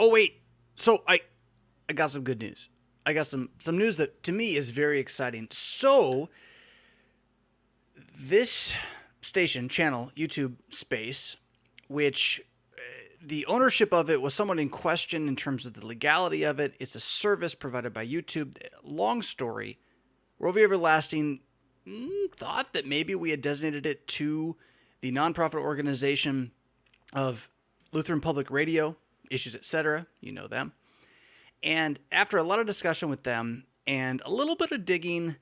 Oh, wait. So I got some good news. I got some news that to me is very exciting. So this station, channel, YouTube space, which the ownership of it was somewhat in question in terms of the legality of it. It's a service provided by YouTube. Long story. Worldview Everlasting thought that maybe we had designated it to the nonprofit organization of Lutheran Public Radio, Issues, etc. You know them. And after a lot of discussion with them and a little bit of digging,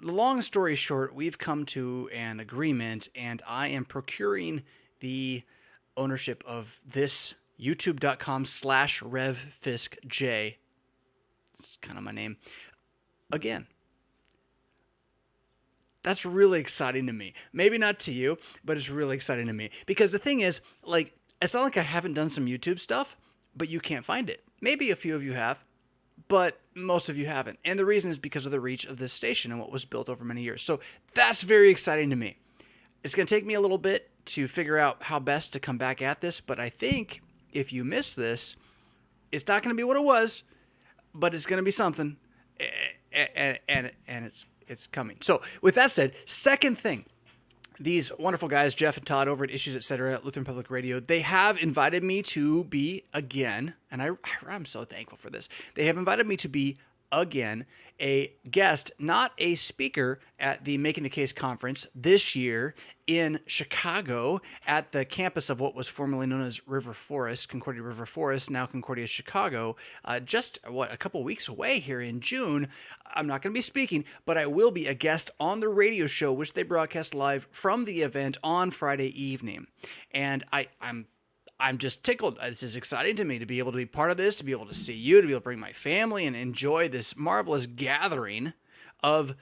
long story short, we've come to an agreement, and I am procuring the ownership of this youtube.com/RevfiskJ. It's kind of my name. Again. That's really exciting to me. Maybe not to you, but it's really exciting to me. Because the thing is, like, it's not like I haven't done some YouTube stuff, but you can't find it. Maybe a few of you have, but most of you haven't. And the reason is because of the reach of this station and what was built over many years. So that's very exciting to me. It's going to take me a little bit to figure out how best to come back at this, but I think if you miss this, it's not going to be what it was, but it's going to be something, and it's coming. So with that said, second thing, these wonderful guys, Jeff and Todd over at Issues, etc., Lutheran Public Radio, they have invited me to be again, and I'm so thankful for this. They have invited me to be again a guest, not a speaker, at the Making the Case conference this year in Chicago at the campus of what was formerly known as River Forest, Concordia River Forest, now Concordia Chicago, just a couple weeks away here in June. I'm not going to be speaking, but I will be a guest on the radio show, which they broadcast live from the event on Friday evening. And I'm just tickled. This is exciting to me to be able to be part of this, to be able to see you, to be able to bring my family and enjoy this marvelous gathering of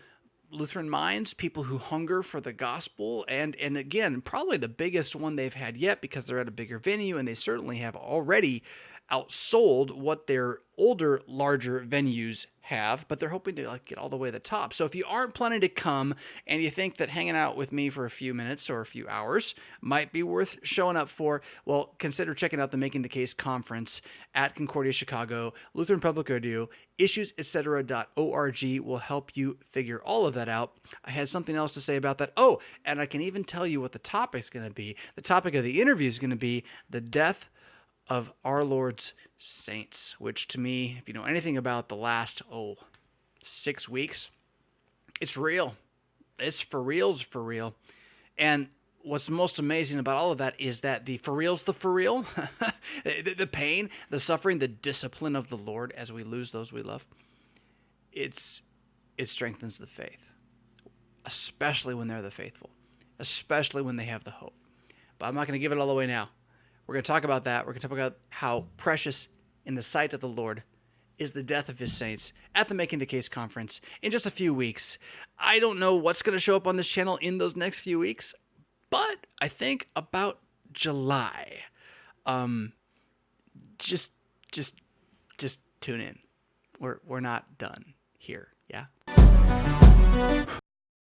Lutheran minds, people who hunger for the gospel, and again, probably the biggest one they've had yet because they're at a bigger venue, and they certainly have already outsold what their older, larger venues have, but they're hoping to get all the way to the top. So if you aren't planning to come and you think that hanging out with me for a few minutes or a few hours might be worth showing up for, well, consider checking out the Making the Case conference at Concordia Chicago. Lutheran Public Radio, issuesetc.org will help you figure all of that out. I had something else to say about that. Oh, and I can even tell you what the topic's going to be. The topic of the interview is going to be the death of our Lord's saints, which to me, if you know anything about the last 6 weeks, it's real. It's for real. And what's most amazing about all of that is that the for real, the pain, the suffering, the discipline of the Lord as we lose those we love, it strengthens the faith, especially when they're the faithful, especially when they have the hope. But I'm not going to give it all away now. We're going to talk about that. We're going to talk about how precious in the sight of the Lord is the death of his saints at the Making the Case conference in just a few weeks. I don't know what's going to show up on this channel in those next few weeks, but I think about July. Just tune in. We're not done here. Yeah.